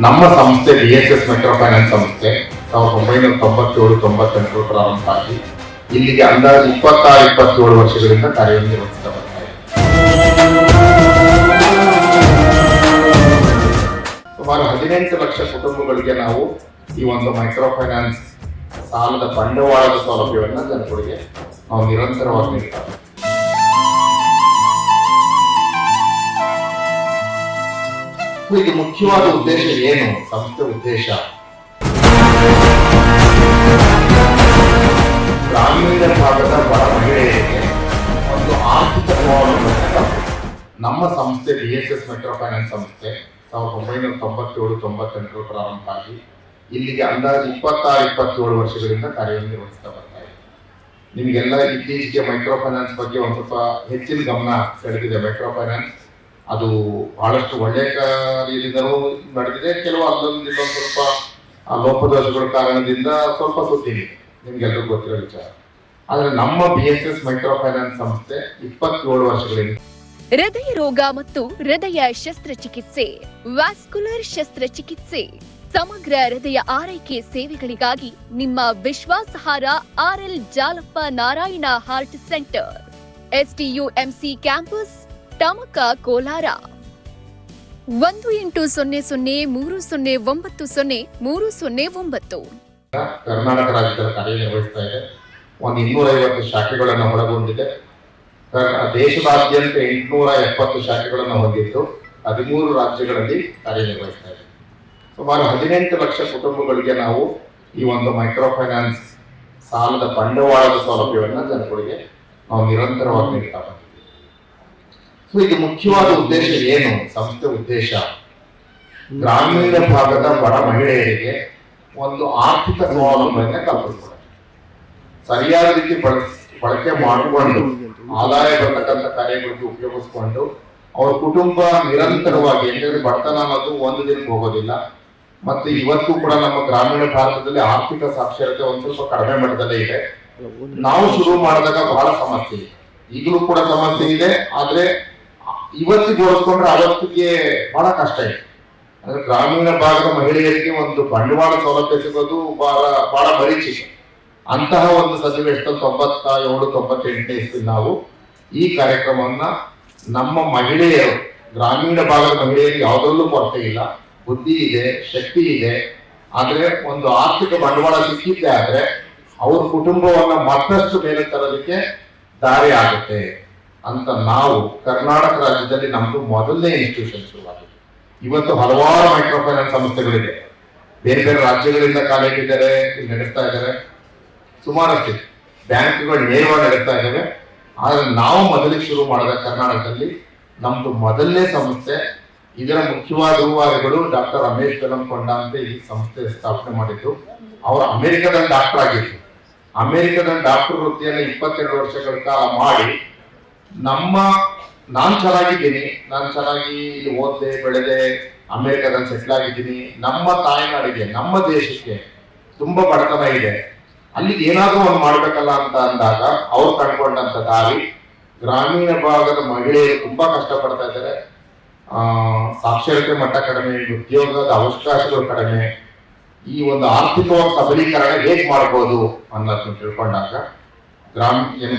ನಮ್ಮ ಸಂಸ್ಥೆ BSS micro finance ಸಂಸ್ಥೆ 1997-98 ಪ್ರಾರಂಭ ಆಗಿ ಇಲ್ಲಿಗೆ ಅಂದಾಜು 26-27 ವರ್ಷಗಳಿಂದ ಕಾರ್ಯನಿರ್ವಹಿಸ್ತಾ ಬರ್ತಾ ಇದೆ. ಸುಮಾರು 18 ಲಕ್ಷ ಕುಟುಂಬಗಳಿಗೆ ನಾವು ಈ ಒಂದು ಮೈಕ್ರೋ ಫೈನಾನ್ಸ್ ಸಾಲದ ಬಂಡವಾಳದ ಸೌಲಭ್ಯವನ್ನು ಜನಗಳಿಗೆ ನಾವು ನಿರಂತರವಾಗಿ ನೀಡ್ತಾರೆ. ಇದು ಮುಖ್ಯವಾದ ಉದ್ದೇಶ ಏನು? ಸಂಸ್ಥೆ ಉದ್ದೇಶ ಗ್ರಾಮೀಣ ಭಾಗದ ಬಡ ಮಹಿಳೆಯರಿಗೆ ಒಂದು ಆರ್ಥಿಕ ಸ್ವಾವಲಂಬನೆ. ನಮ್ಮ ಸಂಸ್ಥೆ BSS ಮೈಕ್ರೋ ಫೈನಾನ್ಸ್ ಸಂಸ್ಥೆ 1997-98 ಪ್ರಾರಂಭ ಆಗಿ ಇಲ್ಲಿಗೆ ಅಂದಾಜು 26-27 ವರ್ಷಗಳಿಂದ ಕಾರ್ಯನಿರ್ವಹಿಸ್ತಾ ಬರ್ತಾ ಇದೆ. ನಿಮಗೆಲ್ಲ ಇತ್ತೀಚೆಗೆ ಮೈಕ್ರೋ ಫೈನಾನ್ಸ್ ಬಗ್ಗೆ ಒಂದು ಸ್ವಲ್ಪ ಹೆಚ್ಚಿನ ಗಮನ ಸೆಳೆದಿದೆ. ಮೈಕ್ರೋ ಫೈನಾನ್ಸ್ ಅದು ಬಹಳಷ್ಟು ಒಳ್ಳೆಯ ಕಾರ್ಯದಿಂದಲೂ ನಡೆದಿದೆ, ಕೆಲವು ಅಲ್ಲೊಂದು ಇಲ್ಲೊಂದು ಸ್ವಲ್ಪ ಲೋಪದೋಷಗಳ ಕಾರಣದಿಂದ ಸ್ವಲ್ಪ ಸುದ್ದಿದೆ, ನಿಮ್ಗೆಲ್ಲರಿಗೂ ಗೊತ್ತಿರೋ ವಿಚಾರ. ಆದ್ರೆ ನಮ್ಮ BSS ಮೈಕ್ರೋ ಫೈನಾನ್ಸ್ ಸಂಸ್ಥೆ 27 ವರ್ಷಗಳಿಂದ ಹೃದಯ ರೋಗ ಮತ್ತು ಹೃದಯ ಶಸ್ತ್ರಚಿಕಿತ್ಸೆ, ವ್ಯಾಸ್ಕ್ಯುಲರ್ ಶಸ್ತ್ರಚಿಕಿತ್ಸೆ, ಸಮಗ್ರ ಹೃದಯ ಆರೈಕೆ ಸೇವೆಗಳಿಗಾಗಿ ನಿಮ್ಮ ವಿಶ್ವಾಸಾರ್ಹ RL Jalappa Narayana heart centre, STUMC campus, Tamaka, Kolar. 180030090309. Karnataka ರಾಜ್ಯದಲ್ಲಿ ಕಾರ್ಯನಿರ್ವಹಿಸ್ತಾ ಇದೆ. ಒಂದು 250 ಶಾಖೆಗಳನ್ನು ಒಳಗೊಂಡಿದೆ. ದೇಶದಾದ್ಯಂತ 870 ಶಾಖೆಗಳನ್ನು ಹೊಂದಿದ್ದು 13 ರಾಜ್ಯಗಳಲ್ಲಿ ಕಾರ್ಯನಿರ್ವಹಿಸ್ತಾ ಇದೆ. ಸುಮಾರು 18 ಲಕ್ಷ ಕುಟುಂಬಗಳಿಗೆ ನಾವು ಈ ಒಂದು ಮೈಕ್ರೋ ಫೈನಾನ್ಸ್ ಸಾಲದ ಬಂಡವಾಳದ ಸೌಲಭ್ಯವನ್ನು ಜನಗಳಿಗೆ ನಾವು ನಿರಂತರವಾಗಿ ನೀಡ್ತಾ ಬಂದಿದ್ದೀವಿ. ಇದು ಮುಖ್ಯವಾದ ಉದ್ದೇಶ ಏನು? ಸಂಸ್ಥೆ ಉದ್ದೇಶ ಗ್ರಾಮೀಣ ಭಾಗದ ಬಡ ಮಹಿಳೆಯರಿಗೆ ಒಂದು ಆರ್ಥಿಕ ಸ್ವಾವಲಂಬನೆ ಕಲ್ಪಿಸಿಕೊಡೋದು. ಸರಿಯಾದ ರೀತಿ ಬಳಕೆ ಮಾಡಿಕೊಂಡು ಆದಾಯ ಬರ್ತಕ್ಕಂಥ ಕಾರ್ಯಗಳಿಗೆ ಉಪಯೋಗಿಸ್ಕೊಂಡು ಅವ್ರ ಕುಟುಂಬ ನಿರಂತರವಾಗಿ, ಯಾಕಂದ್ರೆ ಬಡತನ ಅನ್ನೋದು ಒಂದು ದಿನಕ್ಕೆ ಹೋಗೋದಿಲ್ಲ. ಮತ್ತೆ ಇವತ್ತು ಕೂಡ ನಮ್ಮ ಗ್ರಾಮೀಣ ಭಾರತದಲ್ಲಿ ಆರ್ಥಿಕ ಸಾಕ್ಷರತೆ ಒಂದು ಸ್ವಲ್ಪ ಕಡಿಮೆ ಮಟ್ಟದಲ್ಲೇ ಇದೆ. ನಾವು ಶುರು ಮಾಡಿದಾಗ ಬಹಳ ಸಮಸ್ಯೆ ಇದೆ, ಈಗಲೂ ಕೂಡ ಸಮಸ್ಯೆ ಇದೆ. ಆದ್ರೆ ಇವತ್ತಿಗೆ ಹೋಲಿಸ್ಕೊಂಡ್ರೆ ಅವತ್ತಿಗೆ ಬಹಳ ಕಷ್ಟ ಇದೆ. ಅಂದ್ರೆ ಗ್ರಾಮೀಣ ಭಾಗದ ಮಹಿಳೆಯರಿಗೆ ಒಂದು ಬಂಡವಾಳ ಸೌಲಭ್ಯ ಸಿಗೋದು ಬಹಳ ಪರೀಕ್ಷೆ. ಅಂತಹ ಒಂದು ಸನ್ನಿವೇಶದಲ್ಲಿ 97-98 ಇಸ್ವಿ ನಾವು ಈ ಕಾರ್ಯಕ್ರಮವನ್ನ ನಮ್ಮ ಮಹಿಳೆಯರು, ಗ್ರಾಮೀಣ ಭಾಗದ ಮಹಿಳೆಯರಿಗೆ ಯಾವುದರಲ್ಲೂ ಕೊರತೆ ಇಲ್ಲ, ಬುದ್ಧಿ ಇದೆ, ಶಕ್ತಿ ಇದೆ. ಆದ್ರೆ ಒಂದು ಆರ್ಥಿಕ ಬಂಡವಾಳ ಸಿಕ್ಕಿದ್ದೆ ಆದ್ರೆ ಅವ್ರ ಕುಟುಂಬವನ್ನ ಮತ್ತಷ್ಟು ಮೇಲೆ ತರೋದಕ್ಕೆ ದಾರಿ ಆಗುತ್ತೆ ಅಂತ ನಾವು ಕರ್ನಾಟಕ ರಾಜ್ಯದಲ್ಲಿ ನಮ್ದು ಮೊದಲನೇ ಇನ್ಸ್ಟಿಟ್ಯೂಷನ್ ಶುರುವಾಗಿದೆ. ಇವತ್ತು ಹಲವಾರು ಮೈಕ್ರೋ ಫೈನಾನ್ಸ್ ಸಂಸ್ಥೆಗಳಿದೆ, ಬೇರೆ ಬೇರೆ ರಾಜ್ಯಗಳಿಂದ ಕಾಲೇಜಿದ್ದಾರೆ, ನಡೆಸ್ತಾ ಇದ್ದಾರೆ. ಸುಮಾರಷ್ಟು ಬ್ಯಾಂಕ್ಗಳು ನೇರವಾಗಿ ನಡೆಸ್ತಾ ಇದ್ದಾವೆ. ಆದ್ರೆ ನಾವು ಮೊದಲಿಗೆ ಶುರು ಮಾಡಿದ ಕರ್ನಾಟಕದಲ್ಲಿ ನಮ್ದು ಮೊದಲನೇ ಸಂಸ್ಥೆ. ಇದರ ಮುಖ್ಯವಾದ ರೂವಾರಿಗಳು ಡಾಕ್ಟರ್ ರಮೇಶ್ ಬೆಲಂಕೊಂಡ ಅಂತ ಈ ಸಂಸ್ಥೆ ಸ್ಥಾಪನೆ ಮಾಡಿದ್ದು. ಅವರು ಅಮೆರಿಕದಲ್ಲಿ ಡಾಕ್ಟರ್ ಆಗಿದ್ರು. ಅಮೆರಿಕದಲ್ಲಿ ಡಾಕ್ಟರ್ ವೃತ್ತಿಯನ್ನು 22 ವರ್ಷಗಳ ಕಾಲ ಮಾಡಿ ನಾನು ಚೆನ್ನಾಗಿದ್ದೀನಿ, ನಾನು ಚೆನ್ನಾಗಿ ಇಲ್ಲಿ ಓದ್ದೆ ಬೆಳೆದೆ ಅಮೆರಿಕದಲ್ಲಿ ಸೆಟ್ಲ್ ಆಗಿದ್ದೀನಿ. ನಮ್ಮ ತಾಯ್ನಾಡಿಗೆ, ನಮ್ಮ ದೇಶಕ್ಕೆ ತುಂಬಾ ಬಡತನ ಇದೆ, ಅಲ್ಲಿಗೆ ಏನಾದ್ರೂ ಒಂದು ಮಾಡ್ಬೇಕಲ್ಲ ಅಂತ ಅಂದಾಗ ಅವ್ರು ಕಂಡುಕೊಂಡಂತ ದಾರಿ, ಗ್ರಾಮೀಣ ಭಾಗದ ಮಹಿಳೆಯರು ತುಂಬಾ ಕಷ್ಟಪಡ್ತಾ ಇದ್ದಾರೆ, ಸಾಕ್ಷರತೆ ಮಟ್ಟ ಕಡಿಮೆ, ಉದ್ಯೋಗದ ಅವಕಾಶಗಳು ಕಡಿಮೆ, ಈ ಒಂದು ಆರ್ಥಿಕವಾಗಿ ಸಬಲೀಕರಣ ಹೇಗೆ ಮಾಡ್ಬೋದು ಅನ್ನೋದನ್ನ ತಿಳ್ಕೊಂಡಾಗ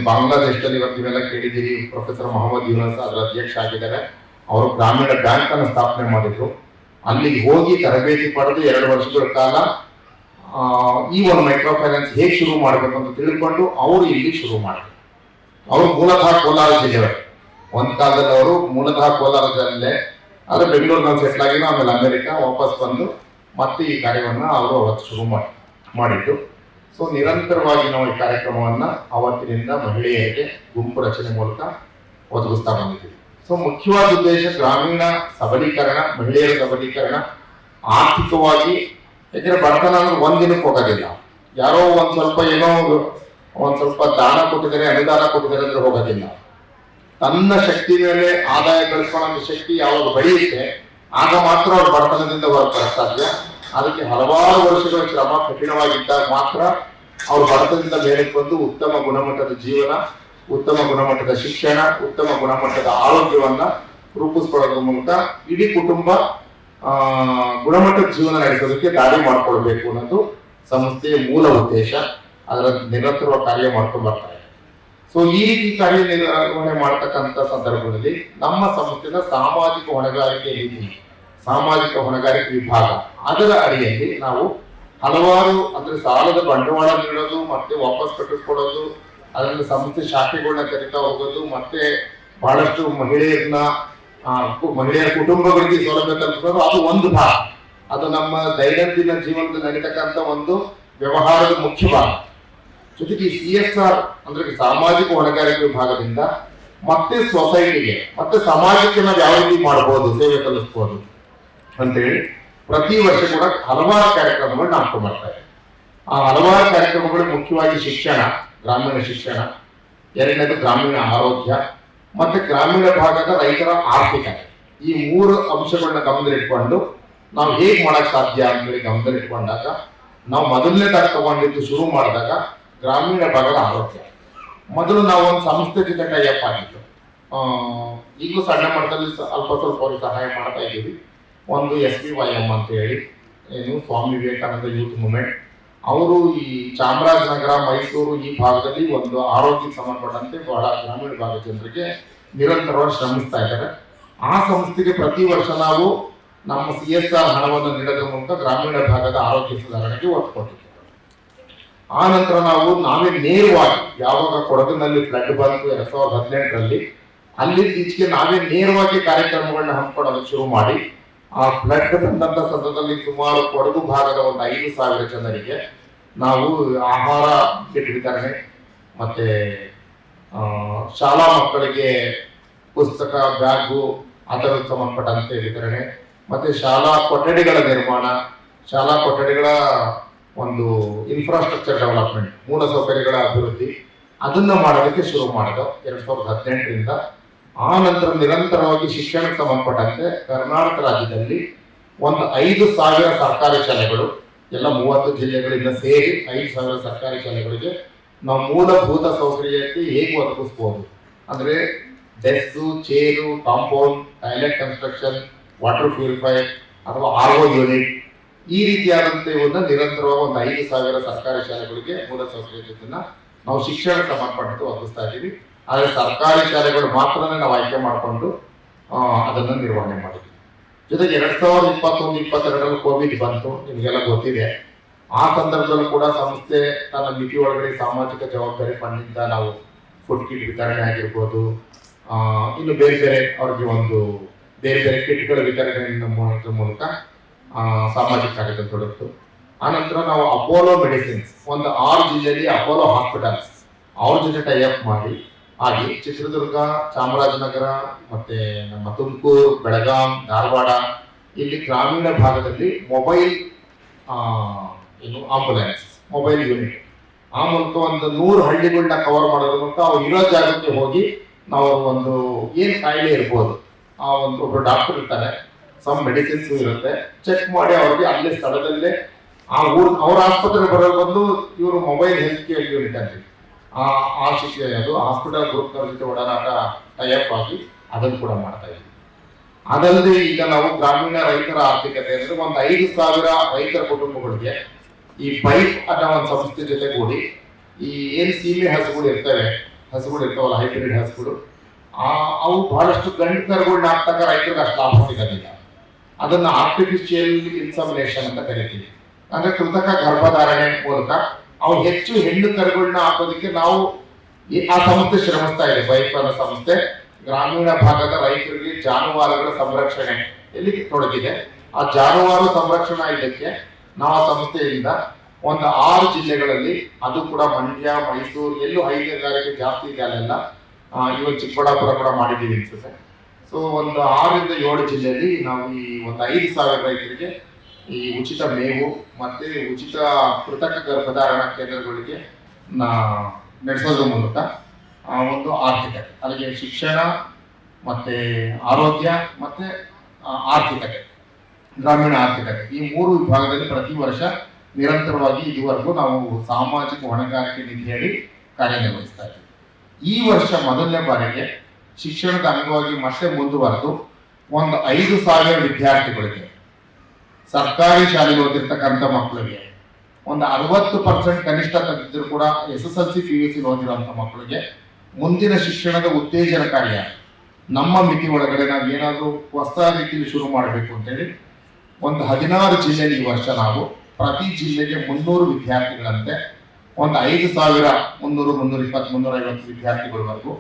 ಬಾಂಗ್ಲಾದೇಶದಲ್ಲಿ ಇವತ್ತು ನೀವೆಲ್ಲ ಕೇಳಿದ್ದೀರಿ, ಪ್ರೊಫೆಸರ್ ಮೊಹಮ್ಮದ್ ಯೂನಸ್ ಅದರ ಅಧ್ಯಕ್ಷ ಆಗಿದ್ದಾರೆ. ಅವರು ಗ್ರಾಮೀಣ ಬ್ಯಾಂಕ್ ಅನ್ನು ಸ್ಥಾಪನೆ ಮಾಡಿದ್ರು. ಅಲ್ಲಿಗೆ ಹೋಗಿ ತರಬೇತಿ ಪಡೆದು 2 ವರ್ಷಗಳ ಕಾಲ ಈ ಒಂದು ಮೈಕ್ರೋ ಫೈನಾನ್ಸ್ ಹೇಗೆ ಶುರು ಮಾಡಬೇಕು ಅಂತ ತಿಳ್ಕೊಂಡು ಅವರು ಇಲ್ಲಿ ಶುರು ಮಾಡಿದ್ರು. ಅವರು ಮೂಲತಃ ಕೋಲಾರ ಜಿಲ್ಲೆಯವರು. ಒಂದ್ ಕಾಲದಲ್ಲಿ ಅವರು ಮೂಲತಃ ಕೋಲಾರ ಜಿಲ್ಲೆ, ಆದ್ರೆ ಬೆಂಗಳೂರಿನಲ್ಲಿ ಸೆಟ್ಲ್ ಆಗಿನ, ಆಮೇಲೆ ಅಮೆರಿಕ ವಾಪಸ್ ಬಂದು ಮತ್ತೆ ಈ ಕಾರ್ಯವನ್ನ ಅವರು ಅವತ್ತು ಶುರು ಮಾಡಿದ್ದು. ಸೊ ನಿರಂತರವಾಗಿ ನಾವು ಈ ಕಾರ್ಯಕ್ರಮವನ್ನ ಅವತ್ತಿನಿಂದ ಮಹಿಳೆಯರಿಗೆ ಗುಂಪು ರಚನೆ ಮೂಲಕ ಒದಗಿಸ್ತಾ ಬಂದಿದ್ದೀವಿ. ಸೊ ಮುಖ್ಯವಾದ ಉದ್ದೇಶ ಗ್ರಾಮೀಣ ಸಬಲೀಕರಣ, ಮಹಿಳೆಯರ ಸಬಲೀಕರಣ ಆರ್ಥಿಕವಾಗಿ. ಯಾಕಂದ್ರೆ ಬಡತನ ಅಂದ್ರೆ ಒಂದಿನಕ್ಕೆ ಹೋಗೋದಿಲ್ಲ. ಯಾರೋ ಒಂದ್ ಸ್ವಲ್ಪ ದಾನ ಕೊಟ್ಟಿದ್ದಾರೆ, ಅನುದಾನ ಕೊಟ್ಟಿದ್ದಾರೆ ಅಂದ್ರೆ ಹೋಗೋದಿಲ್ಲ. ತನ್ನ ಶಕ್ತಿ ಮೇಲೆ ಆದಾಯ ಗಳಿಸ್ಕೊಳ್ಳೋ ಶಕ್ತಿ ಯಾವಾಗ ಬೆಳೆಯುತ್ತೆ ಆಗ ಮಾತ್ರ ಅವ್ರ ಬಡತನದಿಂದ ಹೊರಬರಕ್ಕೆ ಸಾಧ್ಯ. ಅದಕ್ಕೆ ಹಲವಾರು ವರ್ಷಗಳ ಶ್ರಮ ಕಠಿಣವಾಗಿದ್ದಾಗ ಮಾತ್ರ ಅವ್ರ ಬಡತನದಿಂದ ಮೇಲೆ ಬಂದು ಉತ್ತಮ ಗುಣಮಟ್ಟದ ಜೀವನ, ಉತ್ತಮ ಗುಣಮಟ್ಟದ ಶಿಕ್ಷಣ, ಉತ್ತಮ ಗುಣಮಟ್ಟದ ಆರೋಗ್ಯವನ್ನ ರೂಪಿಸ್ಕೊಳ್ಳೋದ್ರ ಮೂಲಕ ಇಡೀ ಕುಟುಂಬ ಗುಣಮಟ್ಟದ ಜೀವನ ನಡೆಸೋದಕ್ಕೆ ದಾರಿ ಮಾಡಿಕೊಳ್ಬೇಕು ಅನ್ನೋದು ಸಂಸ್ಥೆಯ ಮೂಲ ಉದ್ದೇಶ. ಅದರ ನಿರಂತರ ಕಾರ್ಯ ಮಾಡ್ಕೊಂಡು ಬರ್ತಾರೆ. ಸೊ ಈ ರೀತಿ ಕಾರ್ಯನಿರ್ವಹಣೆ ಮಾಡ್ತಕ್ಕಂಥ ಸಂದರ್ಭದಲ್ಲಿ ನಮ್ಮ ಸಂಸ್ಥೆಯ ಸಾಮಾಜಿಕ ಹೊಣೆಗಾರಿಕೆ ನೀತಿ, ಸಾಮಾಜಿಕ ಹೊಣೆಗಾರಿಕೆ ವಿಭಾಗ, ಅದರ ಅಡಿಯಲ್ಲಿ ನಾವು ಹಲವಾರು ಅಂದ್ರೆ ಸಾಲದ ಬಂಡವಾಳ ನೀಡೋದು, ಮತ್ತೆ ವಾಪಸ್ ಕಟ್ಟಿಸ್ಕೊಡೋದು, ಅದರಲ್ಲಿ ಸಂಸ್ಥೆ ಶಾಖೆಗಳನ್ನ ಕರಿತಾ ಹೋಗೋದು, ಮತ್ತೆ ಬಹಳಷ್ಟು ಮಹಿಳೆಯರ ಕುಟುಂಬಗಳಿಗೆ ಸೌಲಭ್ಯ ತಲುಪಿಸೋದು, ಅದು ಒಂದು ಭಾಗ. ಅದು ನಮ್ಮ ದೈನಂದಿನ ಜೀವನದಲ್ಲಿ ನಡೀತಕ್ಕಂಥ ಒಂದು ವ್ಯವಹಾರದ ಮುಖ್ಯ ಭಾಗ. ಜೊತೆಗೆ CSR ಅಂದ್ರೆ ಸಾಮಾಜಿಕ ಹೊಣೆಗಾರಿಕೆ ವಿಭಾಗದಿಂದ ಮತ್ತೆ ಸೊಸೈಟಿಗೆ ಮತ್ತೆ ಸಮಾಜಕ್ಕೆ ನಾವು ಯಾವ ರೀತಿ ಮಾಡಬಹುದು, ಸೇವೆ ಸಲ್ಲಿಸಬಹುದು ಅಂತೇಳಿ ಪ್ರತಿ ವರ್ಷ ಕೂಡ ಹಲವಾರು ಕಾರ್ಯಕ್ರಮಗಳನ್ನ ಹಾಕೊಂಡು ಬರ್ತಾರೆ. ಆ ಹಲವಾರು ಕಾರ್ಯಕ್ರಮಗಳು ಮುಖ್ಯವಾಗಿ ಶಿಕ್ಷಣ, ಗ್ರಾಮೀಣ ಶಿಕ್ಷಣ, ಎರಡನೇದು ಗ್ರಾಮೀಣ ಆರೋಗ್ಯ, ಮತ್ತೆ ಗ್ರಾಮೀಣ ಭಾಗದ ರೈತರ ಆರ್ಥಿಕತೆ. ಈ ಮೂರು ಅಂಶಗಳನ್ನ ಗಮನದಲ್ಲಿಟ್ಕೊಂಡು ನಾವು ಹೇಗೆ ಮಾಡಕ್ ಸಾಧ್ಯ ಅಂತೇಳಿ ಗಮನದಲ್ಲಿಟ್ಕೊಂಡಾಗ ನಾವು ಮೊದಲನೇದಾಗಿ ತಗೊಂಡಿದ್ದು ಶುರು ಮಾಡಿದಾಗ ಗ್ರಾಮೀಣ ಭಾಗದ ಆರೋಗ್ಯ. ಮೊದಲು ನಾವು ಒಂದು ಸಂಸ್ಥೆ ಜೊತೆ ಟೈಅಪ್ ಆಗಿತ್ತು. ಈಗಲೂ ಸಣ್ಣ ಮಟ್ಟದಲ್ಲಿ ಅಲ್ಪ ಸ್ವಲ್ಪ ಅವ್ರಿಗೆ ಸಹಾಯ ಮಾಡ್ತಾ ಇದ್ದೀವಿ. ಒಂದು SBYM ಅಂತ ಹೇಳಿ, ಏನು ಸ್ವಾಮಿ ವಿವೇಕಾನಂದ ಯೂತ್ ಮೂವ್ಮೆಂಟ್, ಅವರು ಈ ಚಾಮರಾಜನಗರ, ಮೈಸೂರು ಈ ಭಾಗದಲ್ಲಿ ಒಂದು ಆರೋಗ್ಯಕ್ಕೆ ಸಂಬಂಧಪಟ್ಟಂತೆ ಬಹಳ ಗ್ರಾಮೀಣ ಭಾಗದ ಜನರಿಗೆ ನಿರಂತರವಾಗಿ ಶ್ರಮಿಸ್ತಾ ಇದ್ದಾರೆ. ಆ ಸಂಸ್ಥೆಗೆ ಪ್ರತಿ ವರ್ಷ ನಾವು ನಮ್ಮ CSR ಹಣವನ್ನು ನೀಡೋದ್ರ ಮೂಲಕ ಗ್ರಾಮೀಣ ಭಾಗದ ಆರೋಗ್ಯ ಸುಧಾರಣೆಗೆ ಒತ್ತು ಕೊಟ್ಟಿದ್ದೇವೆ. ಆ ನಂತರ ನಾವೇ ನೇರವಾಗಿ ಯಾವಾಗ ಕೊಡಗಿನಲ್ಲಿ ಫ್ಲಡ್ ಬಂತು 2018ರಲ್ಲಿ, ಅಲ್ಲಿ ಈಚೆಗೆ ನಾವೇ ನೇರವಾಗಿ ಕಾರ್ಯಕ್ರಮಗಳನ್ನ ಹಮ್ಮಿಕೊಳ್ಳೋದಕ್ಕೆ ಶುರು ಮಾಡಿ ಆ ಫ್ಲಡ್ ಬಂದಂತ ಸಂದರ್ಭದಲ್ಲಿ ಸುಮಾರು ಕೊಡಗು ಭಾಗದ ಒಂದು 5,000 ಜನರಿಗೆ ನಾವು ಆಹಾರ ಕಿಟ್ ವಿತರಣೆ, ಮತ್ತೆ ಶಾಲಾ ಮಕ್ಕಳಿಗೆ ಪುಸ್ತಕ, ಬ್ಯಾಗು, ಅದಕ್ಕೆ ಸಂಬಂಧಪಟ್ಟಂತೆ ವಿತರಣೆ, ಮತ್ತೆ ಶಾಲಾ ಕೊಠಡಿಗಳ ನಿರ್ಮಾಣ, ಶಾಲಾ ಕೊಠಡಿಗಳ ಒಂದು ಇನ್ಫ್ರಾಸ್ಟ್ರಕ್ಚರ್ ಡೆವಲಪ್ಮೆಂಟ್, ಮೂಲಸೌಕರ್ಯಗಳ ಅಭಿವೃದ್ಧಿ, ಅದನ್ನ ಮಾಡೋದಕ್ಕೆ ಶುರು ಮಾಡಿದ 2018ರಿಂದ. ಆ ನಂತರ ನಿರಂತರವಾಗಿ ಶಿಕ್ಷಣಕ್ಕೆ ಸಂಬಂಧಪಟ್ಟಂತೆ ಕರ್ನಾಟಕ ರಾಜ್ಯದಲ್ಲಿ ಒಂದು 5,000 ಸರ್ಕಾರಿ ಶಾಲೆಗಳು, ಎಲ್ಲ 30 ಜಿಲ್ಲೆಗಳಿಂದ ಸೇರಿ 5,000 ಸರ್ಕಾರಿ ಶಾಲೆಗಳಿಗೆ ನಾವು ಮೂಲಭೂತ ಸೌಕರ್ಯಕ್ಕೆ ಹೇಗೆ ಒದಗಿಸ್ಬೋದು ಅಂದ್ರೆ desk, chair, compound, toilet construction, water purifier ಅಥವಾ RO ಯೂನಿಟ್, ಈ ರೀತಿಯಾದಂತೆ ಇವನ್ನ ನಿರಂತರವಾಗಿ ಒಂದು 5,000 ಸರ್ಕಾರಿ ಶಾಲೆಗಳಿಗೆ ಮೂಲಸೌಕರ್ಯತೆಯನ್ನ ನಾವು ಶಿಕ್ಷಣಕ್ಕೆ ಸಂಬಂಧಪಟ್ಟಂತೆ ಒದಗಿಸ್ತಾ ಇದ್ದೀವಿ. ಆದರೆ ಸರ್ಕಾರಿ ಶಾಲೆಗಳು ಮಾತ್ರನೇ ನಾವು ಆಯ್ಕೆ ಮಾಡಿಕೊಂಡು ಅದನ್ನು ನಿರ್ವಹಣೆ ಮಾಡಿದ್ವಿ. ಜೊತೆಗೆ 2021-22ರಲ್ಲಿ ಕೋವಿಡ್ ಬಂತು, ನಿಮಗೆಲ್ಲ ಗೊತ್ತಿದೆ. ಆ ಸಂದರ್ಭದಲ್ಲೂ ಕೂಡ ಸಂಸ್ಥೆ ತನ್ನ ಮಿತಿ ಒಳಗಡೆ ಸಾಮಾಜಿಕ ಜವಾಬ್ದಾರಿ ಫಂಡಿಂದ ನಾವು ಫುಡ್ ಕಿಟ್ ವಿತರಣೆ ಆಗಿರ್ಬೋದು, ಇನ್ನು ಬೇರೆ ಬೇರೆ ಅವ್ರಿಗೆ ಒಂದು ಬೇರೆ ಬೇರೆ ಕಿಟ್ಗಳ ವಿತರಣೆ ಮೂಲಕ ಸಾಮಾಜಿಕ ಕಾರ್ಯದಲ್ಲಿ ತೊಡಗಿತು. ಆನಂತರ ನಾವು ಅಪೋಲೋ ಮೆಡಿಸಿನ್ಸ್ ಒಂದು 6 ಜಿಲ್ಲೆಯಲ್ಲಿ ಅಪೋಲೋ ಹಾಸ್ಪಿಟಲ್ಸ್ ಅವ್ರ ಜೊತೆ ಟೈಅಪ್ ಮಾಡಿ ಹಾಗೆ ಚಿತ್ರದುರ್ಗ, ಚಾಮರಾಜನಗರ, ಮತ್ತೆ ನಮ್ಮ ತುಮಕೂರು, ಬೆಳಗಾಂ, ಧಾರವಾಡ, ಇಲ್ಲಿ ಗ್ರಾಮೀಣ ಭಾಗದಲ್ಲಿ ಮೊಬೈಲ್ ಆಂಬುಲೆನ್ಸ್, ಮೊಬೈಲ್ ಯೂನಿಟ್, ಆ ಮೂಲಕ ಒಂದು 100 ಹಳ್ಳಿಗಳನ್ನ ಕವರ್ ಮಾಡೋದ್ರ ಮೂಲಕ ಅವ್ರು ಇರೋ ಜಾಗಕ್ಕೆ ಹೋಗಿ ನಾವು ಒಂದು ಏನು ಕಾಯಿಲೆ ಇರ್ಬೋದು, ಆ ಒಬ್ಬರು ಡಾಕ್ಟರ್ ಇರ್ತಾರೆ, ಸಮ್ ಮೆಡಿಸಿನ್ಸ್ ಇರುತ್ತೆ, ಚೆಕ್ ಮಾಡಿ ಅವ್ರಿಗೆ ಅಲ್ಲೇ ಸ್ಥಳದಲ್ಲೇ ಅವ್ರ ಆಸ್ಪತ್ರೆ ಬರೋದು ಬಂದು ಇವರು ಮೊಬೈಲ್ ಹೆಲ್ತ್ ಕೇರ್ ಯೂನಿಟ್ ಅಂತ ಆ ಶಿಕ್ಷೆ ಅದು ಹಾಸ್ಪಿಟಲ್ ಗ್ರೂಪ್ನವ್ರ ಜೊತೆ ಒಡನಾಟ ಟೈಅಪ್ ಆಗಿ ಅದನ್ನು ಕೂಡ ಮಾಡ್ತಾ ಇದ್ದೀವಿ. ಅದಲ್ಲದೆ ಈಗ ನಾವು ಗ್ರಾಮೀಣ ರೈತರ ಆರ್ಥಿಕತೆ ಅಂದ್ರೆ ಒಂದು 5,000 ರೈತರ ಕುಟುಂಬಗಳಿಗೆ ಈ ಬೈಕ್ ಅನ್ನೋ ಒಂದು ಸಂಸ್ಥೆ ಜೊತೆ ಕೂಡಿ ಈ ಏನು ಸೀಮೆ ಹಸುಗಳು ಇರ್ತಾವಲ್ಲ, ಹೈಬ್ರಿಡ್ ಹಸುಗಳು, ಅವು ಬಹಳಷ್ಟು ಗಂಡು ಕರುಗಳನ್ನ ಹಾಕ್ತಾಗ ರೈತರಿಗೆ ಅಷ್ಟು ಲಾಭ ಸಿಗೋದಿಲ್ಲ. ಅದನ್ನ ಆರ್ಟಿಫಿಷಿಯಲ್ ಇನ್ಸಮಿನೇಷನ್ ಅಂತ ಕರಿತೀವಿ. ಅಂದ್ರೆ ಕೃತಕ ಗರ್ಭಧಾರಣೆ ಮೂಲಕ ಅವು ಹೆಚ್ಚು ಹೆಣ್ಣು ಕರುಗಳನ್ನ ಹಾಕೋದಕ್ಕೆ ನಾವು ಆ ಸಂಸ್ಥೆ ಶ್ರಮಿಸ್ತಾ ಇದೆ. ಬೈಕ್ ಅನ್ನೋ ಸಂಸ್ಥೆ ಗ್ರಾಮೀಣ ಭಾಗದ ರೈತರಿಗೆ ಜಾನುವಾರುಗಳ ಸಂರಕ್ಷಣೆ ಎಲ್ಲಿ ತೊಡಗಿದೆ. ಆ ಜಾನುವಾರು ಸಂರಕ್ಷಣಾ ಇದಕ್ಕೆ ನಾವು ಆ ಸಂಸ್ಥೆಯಿಂದ ಒಂದು 6 ಜಿಲ್ಲೆಗಳಲ್ಲಿ, ಅದು ಕೂಡ ಮಂಡ್ಯ, ಮೈಸೂರು, ಎಲ್ಲೂ ಹೈನುಗಾರಿಕೆ ಜಾಸ್ತಿ ಇದೆ ಅಲ್ಲೆಲ್ಲ, ಇವತ್ತು ಚಿಕ್ಕಬಳ್ಳಾಪುರ ಕೂಡ ಮಾಡಿದ್ದೀವಿ ಅನ್ಸುತ್ತೆ. ಸೊ ಒಂದು 6ರಿಂದ 7 ಜಿಲ್ಲೆಯಲ್ಲಿ ನಾವು ಈ ಒಂದು 5,000 ರೈತರಿಗೆ ಈ ಉಚಿತ ಮೇವು ಮತ್ತೆ ಉಚಿತ ಕೃತಕ ಗರ್ಭಧಾರಣ ಕೇಂದ್ರಗಳಿಗೆ ನಡೆಸೋದ್ರ ಮೂಲಕ ಒಂದು ಆರ್ಥಿಕತೆ, ಅಲ್ಲಿಗೆ ಶಿಕ್ಷಣ ಮತ್ತೆ ಆರೋಗ್ಯ ಮತ್ತೆ ಆರ್ಥಿಕತೆ, ಗ್ರಾಮೀಣ ಆರ್ಥಿಕತೆ, ಈ 3 ವಿಭಾಗದಲ್ಲಿ ಪ್ರತಿ ವರ್ಷ ನಿರಂತರವಾಗಿ ಇದುವರೆಗೂ ನಾವು ಸಾಮಾಜಿಕ ಹೊಣೆಗಾರಿಕೆ ನಿಧಿಯಡಿ ಕಾರ್ಯನಿರ್ವಹಿಸ್ತಾ ಇದ್ದೀವಿ. ಈ ವರ್ಷ ಮೊದಲನೇ ಬಾರಿಗೆ ಶಿಕ್ಷಣದ ಅಂಗವಾಗಿ ಮತ್ತೆ ಮುಂದುವರೆದು ಒಂದು 5,000 ವಿದ್ಯಾರ್ಥಿಗಳಿಗೆ ಸರ್ಕಾರಿ ಶಾಲೆಗೆ ಓದಿರ್ತಕ್ಕಂಥ ಮಕ್ಕಳಿಗೆ ಒಂದು 60% ಕನಿಷ್ಠ ತೆಗೆದಿದ್ರು ಕೂಡ SSLC PUC ಓದಿರುವಂಥ ಮಕ್ಕಳಿಗೆ ಮುಂದಿನ ಶಿಕ್ಷಣದ ಉತ್ತೇಜನಕಾರಿಯ ನಮ್ಮ ಮಿತಿ ಒಳಗಡೆ ನಾವು ಏನಾದರೂ ಹೊಸ ರೀತಿಯಲ್ಲಿ ಶುರು ಮಾಡಬೇಕು ಅಂತೇಳಿ ಒಂದು 16 ಜಿಲ್ಲೆಯಲ್ಲಿ ಈ ವರ್ಷ ನಾವು ಪ್ರತಿ ಜಿಲ್ಲೆಗೆ 300 ವಿದ್ಯಾರ್ಥಿಗಳಂತೆ ಒಂದು 5,000 300 320 350 ವಿದ್ಯಾರ್ಥಿಗಳವರೆಗೂ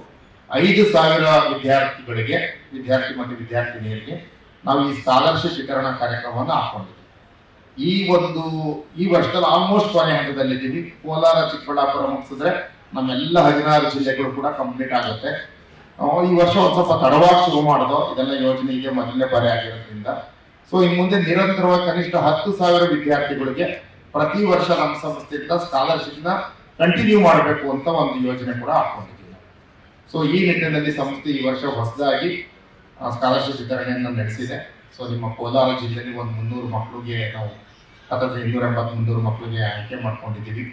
5,000 ವಿದ್ಯಾರ್ಥಿಗಳಿಗೆ ವಿದ್ಯಾರ್ಥಿ ಮತ್ತು ವಿದ್ಯಾರ್ಥಿನಿಯರಿಗೆ ನಾವು ಈ ಸ್ಕಾಲರ್ಶಿಪ್ ವಿತರಣಾ ಕಾರ್ಯಕ್ರಮವನ್ನು ಹಾಕೊಂಡಿದ್ದೀವಿ. ಈ ವರ್ಷದಲ್ಲಿ ಆಲ್ಮೋಸ್ಟ್ ಕೊನೆ ಹಂತದಲ್ಲಿದ್ದೀವಿ. ಕೋಲಾರ ಚಿಕ್ಕಬಳ್ಳಾಪುರ ಮುಗಿಸಿದ್ರೆ ನಮ್ಮೆಲ್ಲ 16 ಜಿಲ್ಲೆಗಳು ಕೂಡ ಕಂಪ್ಲೀಟ್ ಆಗುತ್ತೆ. ಈ ವರ್ಷ ಒಂದು ಸ್ವಲ್ಪ ತಡವಾಗಿ ಶುರು ಮಾಡೋದು, ಇದೆಲ್ಲ ಯೋಜನೆಗೆ ಮೊದಲನೇ ಬಾರಿ ಆಗಿರೋದ್ರಿಂದ. ಸೊ ಇನ್ನು ಮುಂದೆ ನಿರಂತರವಾಗಿ ಕನಿಷ್ಠ 10,000 ವಿದ್ಯಾರ್ಥಿಗಳಿಗೆ ಪ್ರತಿ ವರ್ಷ ನಮ್ಮ ಸಂಸ್ಥೆಯಿಂದ ಸ್ಕಾಲರ್ಶಿಪ್ನ ಕಂಟಿನ್ಯೂ ಮಾಡಬೇಕು ಅಂತ ಒಂದು ಯೋಜನೆ ಕೂಡ ಹಾಕೊಂಡಿದ್ದೀವಿ. ಸೊ ಈ ನಿಟ್ಟಿನಲ್ಲಿ ಸಂಸ್ಥೆ ಈ ವರ್ಷ ಹೊಸದಾಗಿ ಸ್ಕಾಲರ್ಶಿಪ್ ವಿತರಣೆಯನ್ನು ನಡೆಸಿದೆ. ಸೊ ನಿಮ್ಮ ಕೋಲಾರ ಜಿಲ್ಲೆಯಲ್ಲಿ ಒಂದು 300 ಮಕ್ಕಳಿಗೆ ನಾವು 280-300 ಮಕ್ಕಳಿಗೆ ಆಯ್ಕೆ ಮಾಡ್ಕೊಂಡಿದ್ದೀವಿ.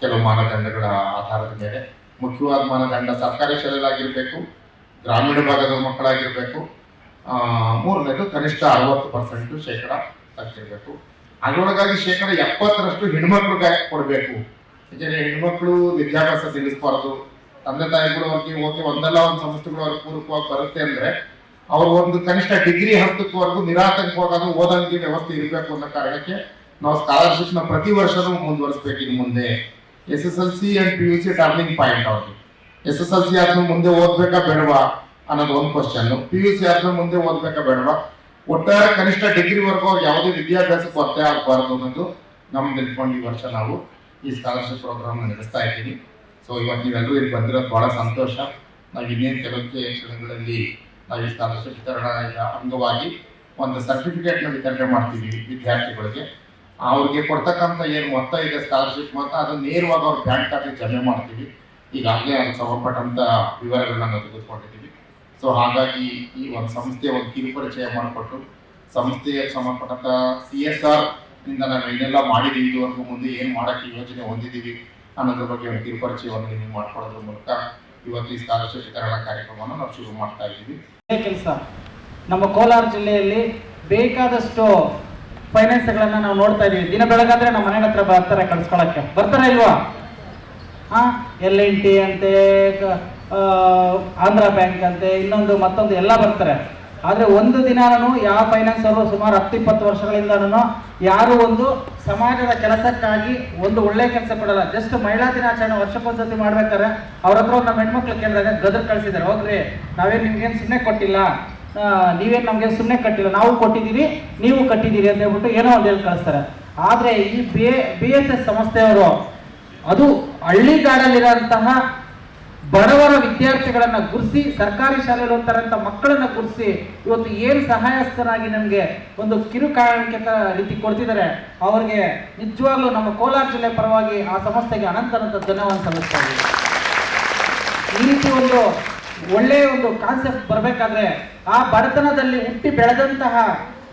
ಕೆಲವು ಮಾನದಂಡಗಳ ಆಧಾರದ ಮೇಲೆ ಮುಖ್ಯವಾದ ಮಾನದಂಡ ಸರ್ಕಾರಿ ಶಾಲೆಗಳಾಗಿರಬೇಕು, ಗ್ರಾಮೀಣ ಭಾಗದ ಮಕ್ಕಳಾಗಿರಬೇಕು, ಮೂರನೇದು ಕನಿಷ್ಠ 60% ಶೇಕಡ ತಗ್ತಿರ್ಬೇಕು. ಅದರೊಳಗಾಗಿ ಶೇಕಡ 70% ಹೆಣ್ಮಕ್ಳಿಗೆ ಕೊಡಬೇಕು. ಯಾಕೆಂದರೆ ಹೆಣ್ಮಕ್ಳು ವಿದ್ಯಾಭ್ಯಾಸ ತಿಳಿಸಬಾರ್ದು, ತಂದೆ ತಾಯಿಗಳು ಅವ್ರಿಗೆ ಓಕೆ ಒಂದಲ್ಲ ಒಂದು ಸಂಸ್ಥೆಗಳು ಅವ್ರಿಗೆ ಪೂರಕವಾಗಿ ಬರುತ್ತೆ ಅಂದರೆ ಅವ್ರು ಒಂದು ಕನಿಷ್ಠ ಡಿಗ್ರಿ ಹಂತಕ್ಕವರೆಗೂ ನಿರಾತಂಕವಾಗಿ ಓದಂಗೆ ವ್ಯವಸ್ಥೆ ಇರಬೇಕು ಅನ್ನೋ ಕಾರಣಕ್ಕೆ ನಾವು ಸ್ಕಾಲರ್ಶಿಪ್ನ ಪ್ರತಿ ವರ್ಷನೂ ಮುಂದುವರಿಸಬೇಕು. ಇನ್ನು ಮುಂದೆ SSLC and PUC turning point ಅವ್ರಿಗೆ. SSLC ಆದ್ಮೇಲೆ ಮುಂದೆ ಓದ್ಬೇಕಾ ಬೇಡವಾ ಅನ್ನೋದು ಒಂದು ಕ್ವಶನ್, PUC ಆದ್ಮೇಲೆ ಮುಂದೆ ಓದ್ಬೇಕಾ ಬೇಡವಾ, ಒಟ್ಟಾರೆ ಕನಿಷ್ಠ ಡಿಗ್ರಿವರೆಗೂ ಅವ್ರಿಗೆ ಯಾವುದೇ ವಿದ್ಯಾಭ್ಯಾಸ ಕೊರತೆ ಆಗಬಾರ್ದು ಅನ್ನೋದು ನಮ್ದು ಇಟ್ಕೊಂಡು ಈ ವರ್ಷ ನಾವು ಈ ಸ್ಕಾಲರ್ಶಿಪ್ ಪ್ರೋಗ್ರಾಮ್ ನಡೆಸ್ತಾ ಇದ್ದೀವಿ. ಸೊ ಇವತ್ತು ನೀವೆಲ್ಲರೂ ಇಲ್ಲಿ ಬಂದಿರೋದು ಬಹಳ ಸಂತೋಷ. ನಾವು ಇನ್ನೇನು ಕೆಲವಕ್ಕೆ ಕ್ಷಣಗಳಲ್ಲಿ ನಾವು ಈ ಸ್ಕಾಲರ್ಶಿಪ್ ವಿತರಣಾ ಅಂಗವಾಗಿ ಒಂದು ಸರ್ಟಿಫಿಕೇಟ್ನ ವಿತರಣೆ ಮಾಡ್ತೀವಿ ವಿದ್ಯಾರ್ಥಿಗಳಿಗೆ. ಅವ್ರಿಗೆ ಕೊಡ್ತಕ್ಕಂಥ ಏನು ಮೊತ್ತ ಇದೆ ಸ್ಕಾಲರ್ಶಿಪ್ ಮೊತ್ತ ಅದನ್ನು ನೇರವಾಗಿ ಅವ್ರ ಬ್ಯಾಂಕ್ ಖಾತೆಗೆ ಜಮೆ ಮಾಡ್ತೀವಿ. ಈಗಾಗಲೇ ಅದಕ್ಕೆ ಸಂಬಂಧಪಟ್ಟಂಥ ವಿವರಗಳನ್ನ ನಾವು ತೆಗೆದುಕೊಂಡಿದ್ದೀವಿ. ಸೊ ಹಾಗಾಗಿ ಈ ಒಂದು ಸಂಸ್ಥೆಯ ಒಂದು ಕಿರುಪರಿಚಯ ಮಾಡಿಕೊಟ್ಟು ಸಂಸ್ಥೆಗೆ ಸಂಬಂಧಪಟ್ಟಂಥ CSR ಇಂದ ನಾವು ಏನೆಲ್ಲ ಮಾಡಿದ್ದೀವಿ, ಇದುವರೆಗೂ ಮುಂದೆ ಏನು ಮಾಡೋಕ್ಕೆ ಯೋಜನೆ ಹೊಂದಿದ್ದೀವಿ ಅನ್ನೋದ್ರ ಬಗ್ಗೆ ಒಂದು ಕಿರುಪರಿಚಯವನ್ನು ನೀವು ಮಾಡ್ಕೊಳ್ಳೋದ್ರ ಮೂಲಕ ಇವತ್ತು ಈ ಸ್ಕಾಲರ್ಶಿಪ್ ವಿತರಣಾ ಕಾರ್ಯಕ್ರಮವನ್ನು ನಾವು ಶುರು ಮಾಡ್ತಾ ಇದ್ದೀವಿ. ಕೆಲಸ ನಮ್ಮ ಕೋಲಾರ ಜಿಲ್ಲೆಯಲ್ಲಿ ಬೇಕಾದಷ್ಟು ಫೈನಾನ್ಸ್ಗಳನ್ನು ನಾವು ನೋಡ್ತಾ ಇದೀವಿ. ದಿನ ಬೆಳಗಾದ್ರೆ ನಮ್ಮ ಮನೆ ಹತ್ರ ಬರ್ತಾರೆ ಕಳ್ಸ್ಕೊಳಕ್ಕೆ, ಬರ್ತಾರ ಇಲ್ವಾ? LNT ಅಂತೆ, ಆಂಧ್ರ ಬ್ಯಾಂಕ್ ಅಂತೆ, ಇನ್ನೊಂದು ಮತ್ತೊಂದು ಎಲ್ಲ ಬರ್ತಾರೆ. ಆದರೆ ಒಂದು ದಿನಾನು ಯಾವ ಫೈನಾನ್ಸ್ ಅವರು ಸುಮಾರು 10-20 ವರ್ಷಗಳಿಂದನೂ ಯಾರು ಒಂದು ಸಮಾಜದ ಕೆಲಸಕ್ಕಾಗಿ ಒಂದು ಒಳ್ಳೆ ಕೆಲಸ ಕೊಡಲ್ಲ. ಜಸ್ಟ್ ಮಹಿಳಾ ದಿನಾಚರಣೆ ವರ್ಷಕ್ಕೊಂದ್ಸತಿ ಮಾಡ್ಬೇಕಾದ್ರೆ ಅವ್ರ ಹತ್ರ ನಮ್ಮ ಹೆಣ್ಮಕ್ಳು ಕೇಳಿದಾಗ ಗದರ್ ಕಳಿಸಿದ್ದಾರೆ, ಹೋಗ್ರಿ ನಾವೇನು ನಿಮ್ಗೇನು ಸುಮ್ಮನೆ ಕೊಟ್ಟಿಲ್ಲ, ನೀವೇನು ನಮಗೆ ಸುಮ್ಮನೆ ಕಟ್ಟಿಲ್ಲ, ನಾವು ಕೊಟ್ಟಿದ್ದೀವಿ ನೀವು ಕಟ್ಟಿದ್ದೀರಿ ಅಂತ ಹೇಳ್ಬಿಟ್ಟು ಏನೋ ಒಂದು ಹೇಳಿ ಕಳಿಸ್ತಾರೆ. ಆದರೆ ಈ BSS ಸಂಸ್ಥೆಯವರು ಅದು ಹಳ್ಳಿಗಾಡಲ್ಲಿರೋಂತಹ ಬಡವರ ವಿದ್ಯಾರ್ಥಿಗಳನ್ನು ಗುರುಸಿ, ಸರ್ಕಾರಿ ಶಾಲೆಯಲ್ಲಿ ಓದ್ತಾರಂಥ ಮಕ್ಕಳನ್ನು ಗುರುಸಿ ಇವತ್ತು ಏನು ಸಹಾಯಸ್ಥರಾಗಿ ನಮಗೆ ಒಂದು ಕಿರು ಕಾಣಿಕೆ ರೀತಿ ಕೊಡ್ತಿದ್ದಾರೆ. ಅವ್ರಿಗೆ ನಿಜವಾಗ್ಲೂ ನಮ್ಮ ಕೋಲಾರ ಜಿಲ್ಲೆ ಪರವಾಗಿ ಆ ಸಂಸ್ಥೆಗೆ ಅನಂತ ಧನ್ಯವಾದ ಸಲ್ಲಿಸ್ತಾ ಇದ್ದೀವಿ. ಈ ರೀತಿ ಒಂದು ಒಳ್ಳೆಯ ಒಂದು ಕಾನ್ಸೆಪ್ಟ್ ಬರಬೇಕಾದ್ರೆ ಆ ಬಡತನದಲ್ಲಿ ಹುಟ್ಟಿ ಬೆಳೆದಂತಹ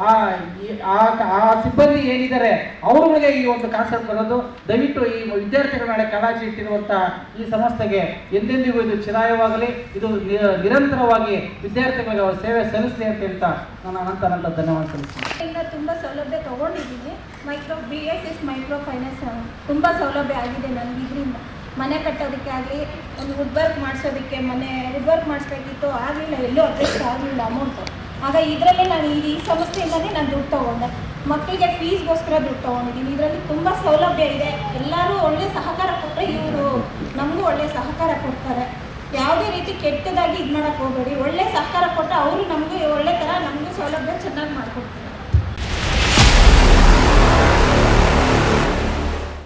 ಆ ಸಿಬ್ಬಂದಿ ಏನಿದ್ದಾರೆ ಅವರುಗಳಿಗೆ ಈ ಒಂದು ಕಾನ್ಸೆಪ್ಟ್ ಬರೋದು. ದಯವಿಟ್ಟು ಈ ವಿದ್ಯಾರ್ಥಿಗಳ ಮೇಲೆ ಕಾಳಜಿ ಇಟ್ಟಿರುವಂಥ ಈ ಸಂಸ್ಥೆಗೆ ಎಂದೆಂದಿಗೂ ಇದು ಚಿರಾಯವಾಗಲಿ, ಇದು ನಿರಂತರವಾಗಿ ವಿದ್ಯಾರ್ಥಿಗಳಿಗೆ ಅವರ ಸೇವೆ ಸಲ್ಲಿಸಲಿ ಅಂತ ಹೇಳ್ತಾ ನಾನು ಅನಂತ ಧನ್ಯವಾದ ಸಲ್ಲಿಸ್ತೀನಿ. ತುಂಬ ಸೌಲಭ್ಯ ತೊಗೊಂಡಿದ್ದೀನಿ. BSS ಮೈಕ್ರೋ ಫೈನಾನ್ಸ್ ತುಂಬ ಸೌಲಭ್ಯ ಆಗಿದೆ ನನಗೆ. ಇದರಿಂದ ಮನೆ ಕಟ್ಟೋದಕ್ಕೆ ಆಗಲಿ, ಒಂದು ವುಡ್ ವರ್ಕ್ ಮಾಡಿಸೋದಕ್ಕೆ, ಮನೆ ವುಡ್ ವರ್ಕ್ ಮಾಡಿಸ್ಬೇಕಿತ್ತು, ಆಗಲಿಲ್ಲ, ಎಲ್ಲೂ ಅಡ್ಜಸ್ಟ್ ಆಗಲಿಲ್ಲ ಅಮೌಂಟು. ಆಗ ಇದರಲ್ಲೇ ನಾನು ಈ ಸಂಸ್ಥೆಯಿಂದಲೇ ನಾನು ದುಡ್ಡು ತೊಗೊಂಡೆ. ಮಕ್ಕಳಿಗೆ ಫೀಸ್ಗೋಸ್ಕರ ದುಡ್ಡು ತೊಗೊಂಡಿದ್ದೀನಿ. ಇದರಲ್ಲಿ ತುಂಬ ಸೌಲಭ್ಯ ಇದೆ. ಎಲ್ಲರೂ ಒಳ್ಳೆ ಸಹಕಾರ ಕೊಟ್ಟರೆ ಇವರು ನಮಗೂ ಒಳ್ಳೆ ಸಹಕಾರ ಕೊಡ್ತಾರೆ. ಯಾವುದೇ ರೀತಿ ಕೆಟ್ಟದಾಗಿ ಇದು ಮಾಡೋಕ್ಕೆ ಹೋಗಬೇಡಿ. ಒಳ್ಳೆ ಸಹಕಾರ ಕೊಟ್ಟರೆ ಅವರು ನಮಗೂ ಒಳ್ಳೆ ಥರ ನಮಗೂ ಸೌಲಭ್ಯ ಚೆನ್ನಾಗಿ ಮಾಡಿಕೊಡ್ತಾರೆ.